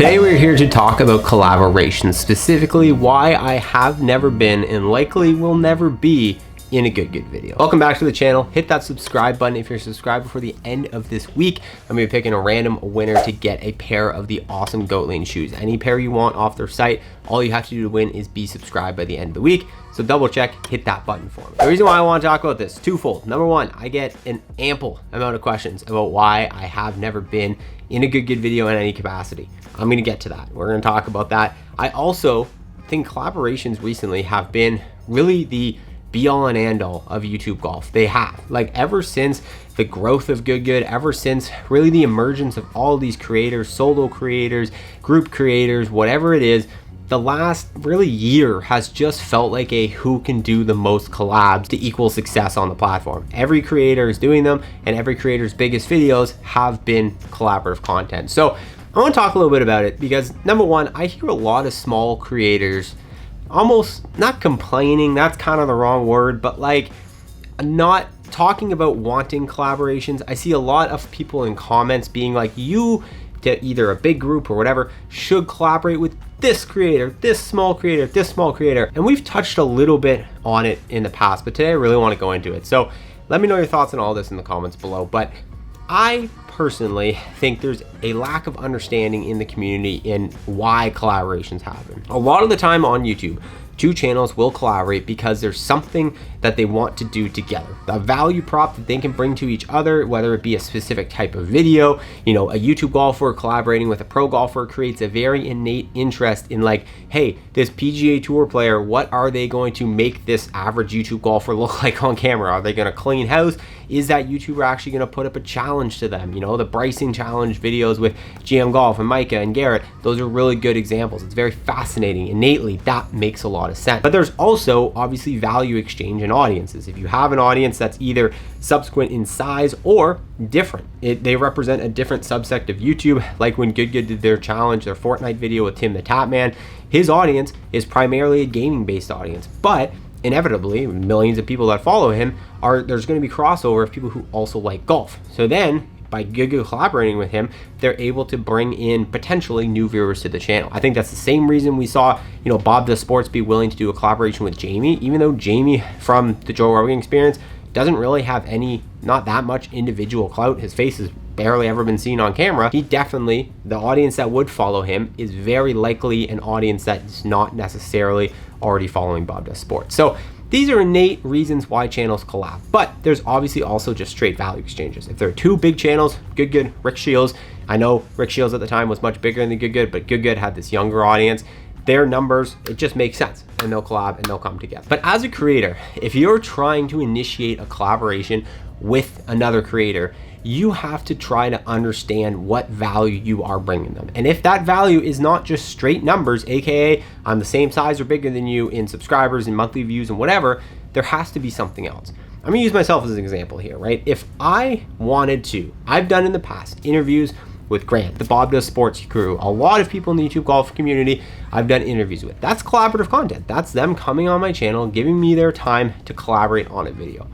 Today we're here to talk about collaborations, specifically why I have never been and likely will never be in a good video. Welcome back to the channel. Hit that subscribe button if you're subscribed before the end of this week. I'm gonna be picking a random winner to get a pair of the awesome Goat Lane shoes. Any pair you want off their site, all you have to do to win is be subscribed by the end of the week. So double check, hit that button for me. The reason why I want to talk about this, twofold. Number one, I get an ample amount of questions about why I have never been in a good video in any capacity. I'm gonna get to that. We're gonna talk about that. I also think collaborations recently have been really the be all and end all of YouTube golf. They have, like, ever since the growth of good, ever since really the emergence of all these creators, solo creators, group creators, whatever it is, the last really year has just felt like a who can do the most collabs to equal success on the platform. Every creator is doing them, and every creator's biggest videos have been collaborative content. So I want to talk a little bit about it because, number one, I hear a lot of small creators almost not complaining, that's kind of the wrong word, but like not talking about wanting collaborations. I see a lot of people in comments being like, you, to either a big group or whatever, should collaborate with this creator, this small creator, this small creator. And we've touched a little bit on it in the past, but today I really want to go into it. So let me know your thoughts on all this in the comments below. But I personally think there's a lack of understanding in the community in why collaborations happen. A lot of the time on YouTube, two channels will collaborate because there's something that they want to do together. A value prop that they can bring to each other, whether it be a specific type of video. You know, a YouTube golfer collaborating with a pro golfer creates a very innate interest in, like, hey, this PGA Tour player, what are they going to make this average YouTube golfer look like on camera? Are they going to clean house? Is that YouTuber actually going to put up a challenge to them? You know, the Bryson challenge videos with GM Golf and Micah and Garrett, those are really good examples. It's very fascinating. Innately, that makes a lot of sense. But there's also obviously value exchange in audiences. If you have an audience that's either subsequent in size or different, they represent a different subsect of YouTube, like when Good did their challenge, their Fortnite video with Tim the Tapman. His audience is primarily a gaming based audience, but inevitably millions of people that follow him there's going to be crossover of people who also like golf. So then by Good collaborating with him, they're able to bring in potentially new viewers to the channel. I think that's the same reason we saw, you know, Bob Does Sports be willing to do a collaboration with Jamie, even though Jamie from the Joe Rogan Experience doesn't really have not that much individual clout. His face has barely ever been seen on camera. He definitely, the audience that would follow him is very likely an audience that's not necessarily already following Bob Does Sports. So these are innate reasons why channels collab, but there's obviously also just straight value exchanges. If there are two big channels, Good, Rick Shields, I know Rick Shields at the time was much bigger than Good, but Good had this younger audience. Their numbers, it just makes sense, and they'll collab and they'll come together. But as a creator, if you're trying to initiate a collaboration with another creator, you have to try to understand what value you are bringing them. And if that value is not just straight numbers, AKA I'm the same size or bigger than you in subscribers and monthly views and whatever, there has to be something else. I'm gonna use myself as an example here, right? If I wanted to, I've done in the past interviews with Grant, the Bob Does Sports crew, a lot of people in the YouTube golf community I've done interviews with. That's collaborative content. That's them coming on my channel, giving me their time to collaborate on a video.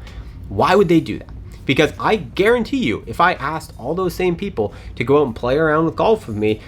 Why would they do that? Because I guarantee you, if I asked all those same people to go out and play around with golf with me,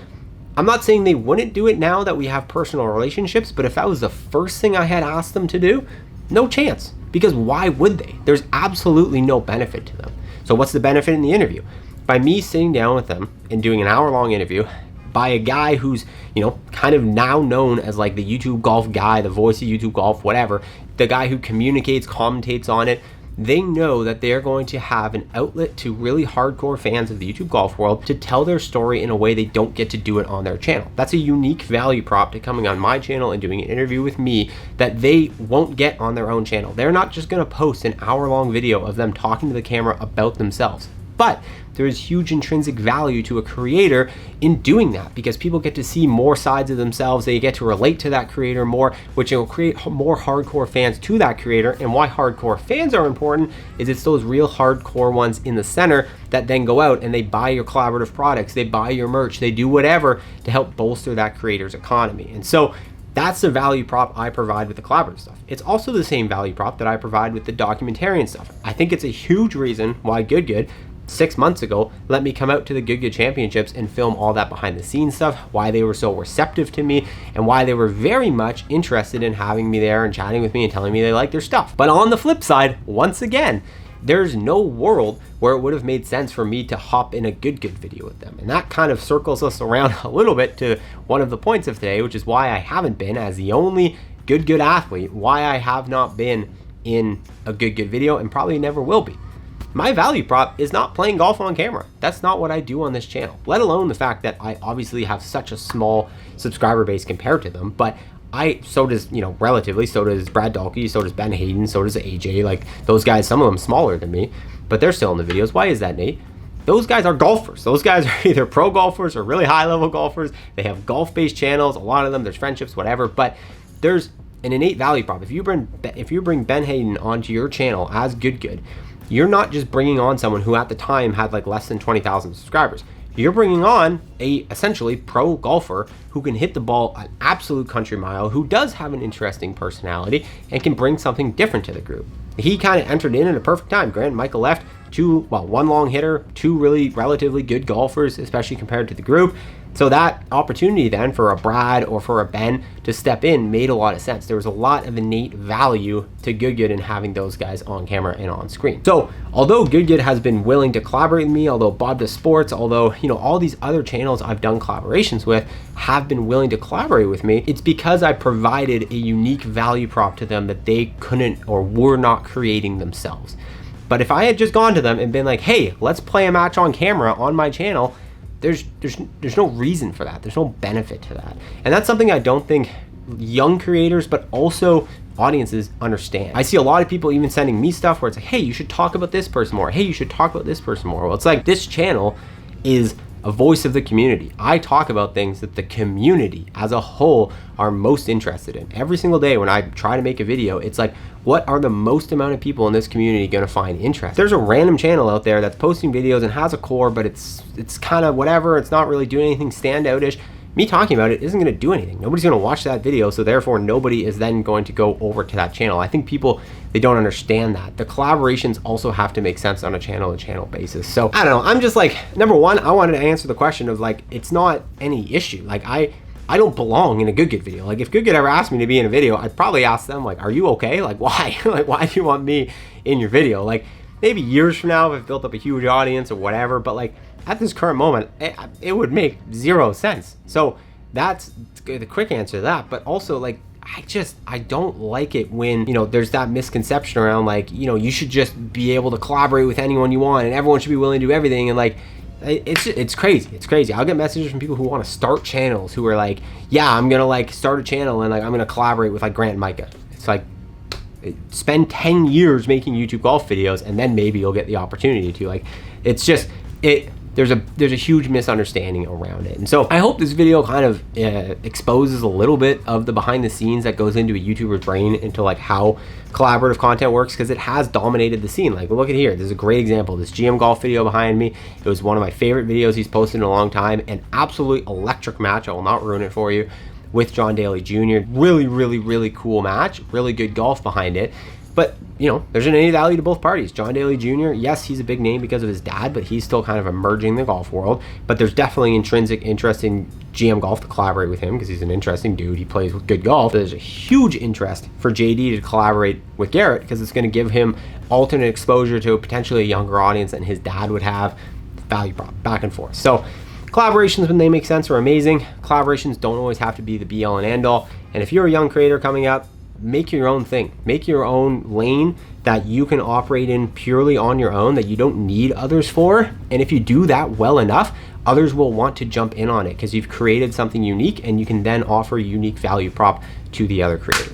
I'm not saying they wouldn't do it now that we have personal relationships, but if that was the first thing I had asked them to do, no chance. Because why would they? There's absolutely no benefit to them. So what's the benefit in the interview? By me sitting down with them and doing an hour-long interview by a guy who's, you know, kind of now known as like the YouTube golf guy, the voice of YouTube golf, whatever, the guy who communicates, commentates on it, they know that they're going to have an outlet to really hardcore fans of the YouTube golf world to tell their story in a way they don't get to do it on their channel. That's a unique value prop to coming on my channel and doing an interview with me that they won't get on their own channel. They're not just going to post an hour-long video of them talking to the camera about themselves. But there is huge intrinsic value to a creator in doing that because people get to see more sides of themselves. They get to relate to that creator more, which will create more hardcore fans to that creator. And why hardcore fans are important is it's those real hardcore ones in the center that then go out and they buy your collaborative products, they buy your merch, they do whatever to help bolster that creator's economy. And so that's the value prop I provide with the collaborative stuff. It's also the same value prop that I provide with the documentarian stuff. I think it's a huge reason why Good 6 months ago let me come out to the Good Good Championships and film all that behind the scenes stuff, why they were so receptive to me, and why they were very much interested in having me there and chatting with me and telling me they like their stuff. But on the flip side, once again, there's no world where it would have made sense for me to hop in a Good Good video with them. And that kind of circles us around a little bit to one of the points of today, which is why I haven't been, as the only Good Good athlete, why I have not been in a Good Good video and probably never will be. My value prop is not playing golf on camera. That's not what I do on this channel, let alone the fact that I obviously have such a small subscriber base compared to them. But so does Brad Dahlke, so does Ben Hayden, so does AJ. Like, those guys, some of them smaller than me, but they're still in the videos. Why is that, Nate? Those guys are golfers. Those guys are either pro golfers or really high level golfers. They have golf-based channels. A lot of them, there's friendships, whatever. But there's an innate value prop. If you bring Ben Hayden onto your channel as Good, you're not just bringing on someone who at the time had like less than 20,000 subscribers. You're bringing on a essentially pro golfer who can hit the ball an absolute country mile, who does have an interesting personality and can bring something different to the group. He kind of entered in at a perfect time. Grant and Michael left, one long hitter, two really relatively good golfers, especially compared to the group. So that opportunity then for a Brad or for a Ben to step in made a lot of sense. There was a lot of innate value to Good in having those guys on camera and on screen. So although Good has been willing to collaborate with me, although Bob Does Sports, although, all these other channels I've done collaborations with have been willing to collaborate with me, it's because I provided a unique value prop to them that they couldn't or were not creating themselves. But if I had just gone to them and been like, hey, let's play a match on camera on my channel, there's no reason for that. There's no benefit to that. And that's something I don't think young creators, but also audiences understand. I see a lot of people even sending me stuff where it's like, hey, you should talk about this person more. Hey, you should talk about this person more. Well, it's like, this channel is a voice of the community. I talk about things that the community as a whole are most interested in. Every single day when I try to make a video, it's like, what are the most amount of people in this community going to find interest? There's a random channel out there that's posting videos and has a core, but it's kind of whatever. It's not really doing anything standoutish. Me talking about it isn't going to do anything. Nobody's going to watch that video, so therefore nobody is then going to go over to that channel. I think people, they don't understand that. The collaborations also have to make sense on a channel-to-channel basis. So I don't know. I'm just like, number one, I wanted to answer the question of like, it's not any issue. Like I don't belong in a Good video. Like if Good ever asked me to be in a video, I'd probably ask them like, are you okay? Like why? Like why do you want me in your video? Like maybe years from now if I've built up a huge audience or whatever, but like at this current moment, it would make zero sense. So that's the quick answer to that. But also like, I don't like it when, there's that misconception around like, you should just be able to collaborate with anyone you want and everyone should be willing to do everything. And like, it's crazy. It's crazy. I'll get messages from people who want to start channels who are like, yeah, I'm going to like start a channel and like, I'm going to collaborate with like Grant and Micah. It's like, spend 10 years making YouTube golf videos and then maybe you'll get the opportunity to. Like, it's just, there's a huge misunderstanding around it. And so I hope this video kind of exposes a little bit of the behind the scenes that goes into a YouTuber's brain into like how collaborative content works, because it has dominated the scene. Like, look at here, this is a great example. This GM golf video behind me, it was one of my favorite videos he's posted in a long time. An absolutely electric match, I will not ruin it for you, with John Daly Jr. Really, really, really cool match, really good golf behind it. But, there's an innate value to both parties. John Daly Jr., yes, he's a big name because of his dad, but he's still kind of emerging in the golf world. But there's definitely intrinsic interest in GM Golf to collaborate with him because he's an interesting dude. He plays with good golf. There's a huge interest for JD to collaborate with Garrett because it's going to give him alternate exposure to potentially a younger audience than his dad would have. Value prop, back and forth. So collaborations, when they make sense, are amazing. Collaborations don't always have to be the be-all and end-all. And if you're a young creator coming up, make your own thing. Make your own lane that you can operate in purely on your own, that you don't need others for. And if you do that well enough, others will want to jump in on it because you've created something unique and you can then offer a unique value prop to the other creators.